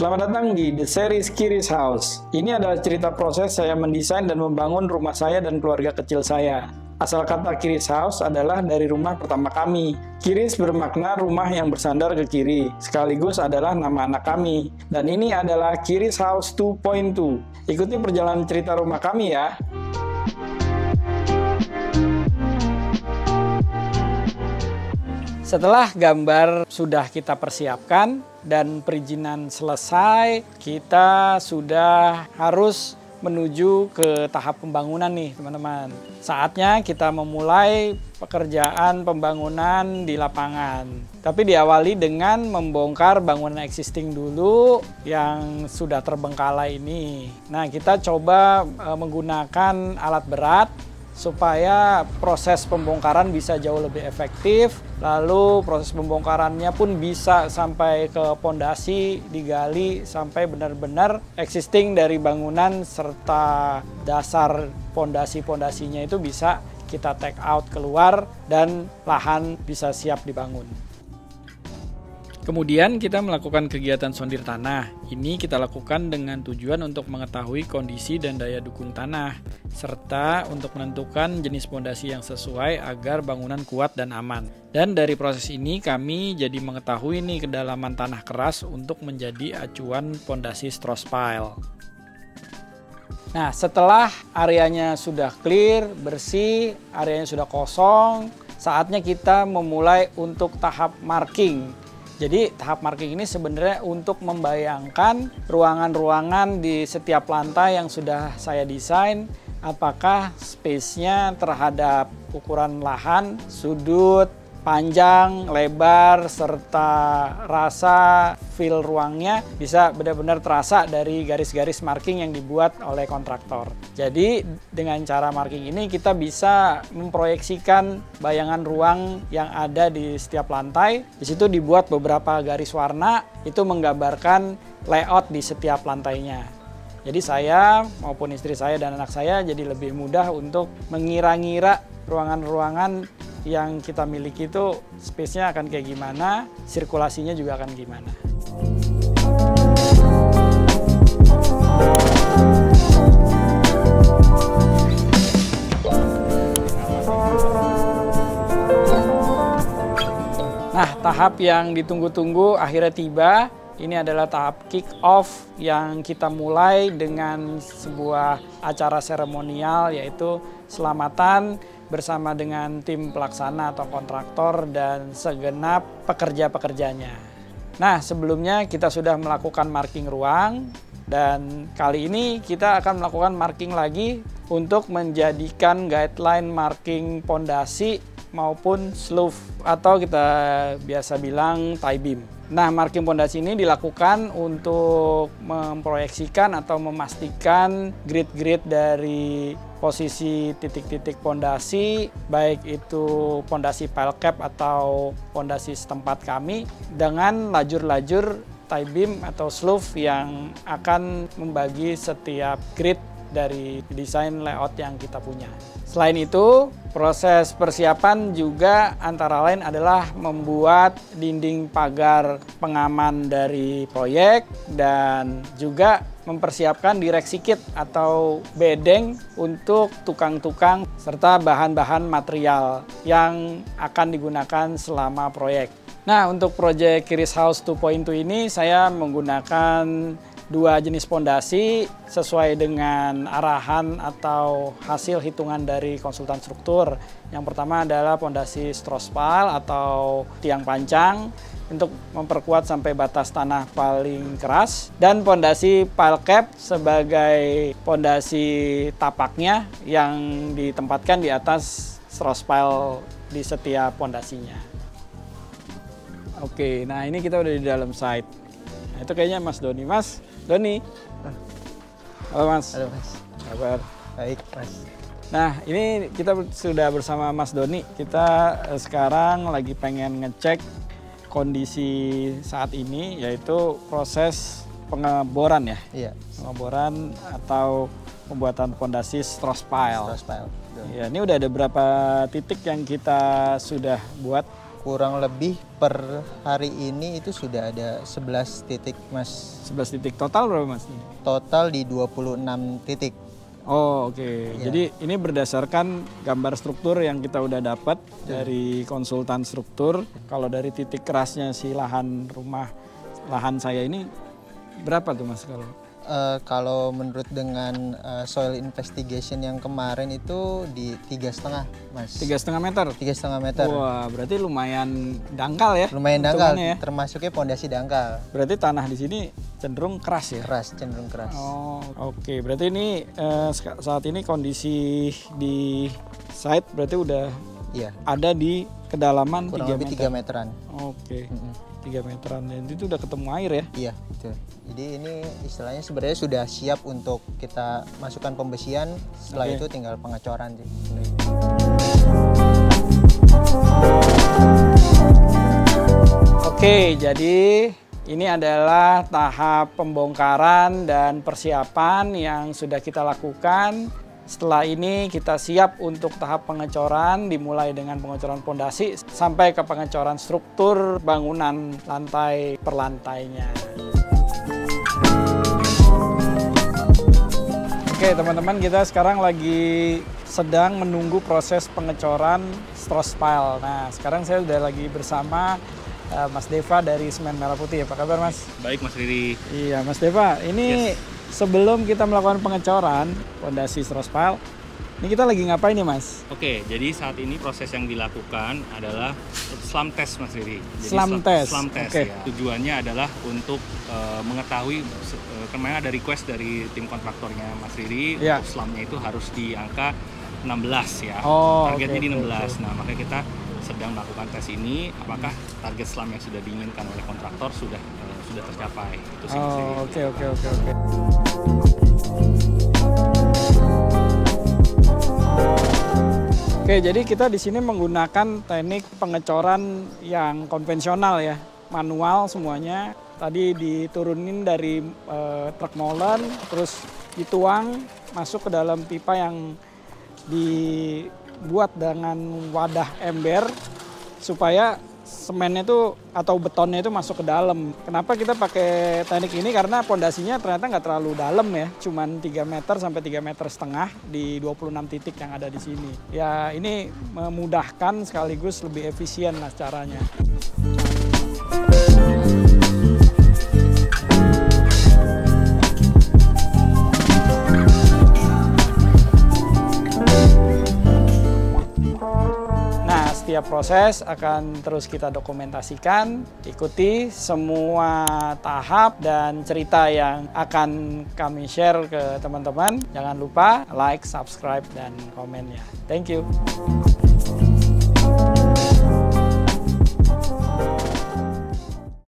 Selamat datang di The Series Kiris House. Ini adalah cerita proses saya mendesain dan membangun rumah saya dan keluarga kecil saya. Asal kata Kiris House adalah dari rumah pertama kami. Kiris bermakna rumah yang bersandar ke kiri, sekaligus adalah nama anak kami. Dan ini adalah Kiris House 2.2. Ikuti perjalanan cerita rumah kami ya. Setelah gambar sudah kita persiapkan dan perizinan selesai, kita sudah harus menuju ke tahap pembangunan nih teman-teman. Saatnya kita memulai pekerjaan pembangunan di lapangan. Tapi diawali dengan membongkar bangunan existing dulu yang sudah terbengkalai ini. Nah, kita coba menggunakan alat berat supaya proses pembongkaran bisa jauh lebih efektif, lalu proses pembongkarannya pun bisa sampai ke pondasi, digali sampai benar-benar existing dari bangunan serta dasar pondasi-pondasinya itu bisa kita take out keluar dan lahan bisa siap dibangun. Kemudian kita melakukan kegiatan sondir tanah. Ini kita lakukan dengan tujuan untuk mengetahui kondisi dan daya dukung tanah, serta untuk menentukan jenis pondasi yang sesuai agar bangunan kuat dan aman. Dan dari proses ini kami jadi mengetahui nih kedalaman tanah keras untuk menjadi acuan pondasi Stross Pile. Nah, setelah areanya sudah clear, bersih, areanya sudah kosong, saatnya kita memulai untuk tahap marking. Jadi tahap marking ini sebenarnya untuk membayangkan ruangan-ruangan di setiap lantai yang sudah saya desain, apakah space-nya terhadap ukuran lahan, sudut, panjang, lebar, serta rasa feel ruangnya bisa benar-benar terasa dari garis-garis marking yang dibuat oleh kontraktor. Jadi dengan cara marking ini kita bisa memproyeksikan bayangan ruang yang ada di setiap lantai. Di situ dibuat beberapa garis warna, itu menggambarkan layout di setiap lantainya. Jadi saya maupun istri saya dan anak saya jadi lebih mudah untuk mengira-ngira ruangan-ruangan yang kita miliki itu space-nya akan kayak gimana, sirkulasinya juga akan gimana. Nah, tahap yang ditunggu-tunggu akhirnya tiba. Ini adalah tahap kick off yang kita mulai dengan sebuah acara seremonial, yaitu selamatan bersama dengan tim pelaksana atau kontraktor dan segenap pekerja-pekerjanya. Nah, sebelumnya kita sudah melakukan marking ruang dan kali ini kita akan melakukan marking lagi untuk menjadikan guideline marking pondasi maupun sloof atau kita biasa bilang tie beam. Nah, marking pondasi ini dilakukan untuk memproyeksikan atau memastikan grid-grid dari posisi titik-titik pondasi, baik itu pondasi pile cap atau pondasi setempat kami, dengan lajur-lajur tie beam atau sloof yang akan membagi setiap grid dari desain layout yang kita punya. Selain itu, proses persiapan juga antara lain adalah membuat dinding pagar pengaman dari proyek dan juga mempersiapkan direksi kit atau bedeng untuk tukang-tukang serta bahan-bahan material yang akan digunakan selama proyek. Nah, untuk proyek Kiris House 2.2 ini saya menggunakan dua jenis pondasi sesuai dengan arahan atau hasil hitungan dari konsultan struktur. Yang pertama adalah pondasi Stross Pile atau tiang pancang untuk memperkuat sampai batas tanah paling keras, dan pondasi pile cap sebagai pondasi tapaknya yang ditempatkan di atas Stross Pile di setiap pondasinya. Oke, nah ini kita udah di dalam site. Nah, itu kayaknya Mas Doni. Mas Doni. Halo Mas. Halo Mas. Kabar? Baik Mas. Nah, ini kita sudah bersama Mas Doni. Kita sekarang lagi pengen ngecek kondisi saat ini, yaitu proses pengeboran ya. Iya. Pengeboran atau pembuatan pondasi Stross Pile. Stross Pile. Ya, ini udah ada berapa titik yang kita sudah buat? Kurang lebih per hari ini itu sudah ada 11 titik, Mas. 11 titik total berapa, Mas? Total di 26 titik. Oh, oke. Jadi ini berdasarkan gambar struktur yang kita udah dapat dari konsultan struktur. Kalau dari titik kerasnya si lahan saya ini berapa tuh, Mas? Kalau menurut dengan soil investigation yang kemarin itu di 3,5, Mas. 3,5 meter? 3,5 meter. Wah, berarti lumayan dangkal ya? Lumayan dangkal, ya? termasuknya pondasi dangkal. Berarti tanah di sini cenderung keras ya? Keras, cenderung keras. Oh, oke. Berarti ini saat ini kondisi di site berarti udah ada di kedalaman kurang 3 lebih meter. 3 meteran. Oke. 3 meteran, dan itu udah ketemu air ya? Iya, betul. Jadi ini istilahnya sebenarnya sudah siap untuk kita masukkan pembesian, setelah itu tinggal pengecoran sih. Oke, jadi ini adalah tahap pembongkaran dan persiapan yang sudah kita lakukan. Setelah ini kita siap untuk tahap pengecoran, dimulai dengan pengecoran pondasi sampai ke pengecoran struktur bangunan lantai per lantainya. Oke teman-teman, kita sekarang lagi sedang menunggu proses pengecoran stress pile. Nah sekarang saya sudah lagi bersama Mas Deva dari Semen Merah Putih. Apa kabar, Mas? Baik, Mas Riri. Iya, Mas Deva. Ini sebelum kita melakukan pengecoran pondasi stress pile, ini kita lagi ngapain nih, Mas? Oke, jadi saat ini proses yang dilakukan adalah slam test, Mas Riri. Jadi Slam test. ya. Tujuannya adalah untuk mengetahui, kemarin ada request dari tim kontraktornya Mas Riri untuk slamnya itu harus di angka 16 ya. Targetnya di 16. Nah, makanya kita sedang melakukan tes ini, apakah target slam yang sudah diinginkan oleh kontraktor sudah tercapai. Itu sih, Mas Riri. Oke. Oke, jadi kita di sini menggunakan teknik pengecoran yang konvensional ya, manual semuanya. Tadi diturunin dari truk molen, terus dituang masuk ke dalam pipa yang dibuat dengan wadah ember supaya semennya itu atau betonnya itu masuk ke dalam. Kenapa kita pakai teknik ini? Karena pondasinya ternyata nggak terlalu dalam ya, cuman 3 meter sampai 3,5 meter di 26 titik yang ada di sini. Ya ini memudahkan sekaligus lebih efisien lah caranya. Setiap proses akan terus kita dokumentasikan, ikuti semua tahap dan cerita yang akan kami share ke teman-teman. Jangan lupa like, subscribe, dan komennya. Thank you.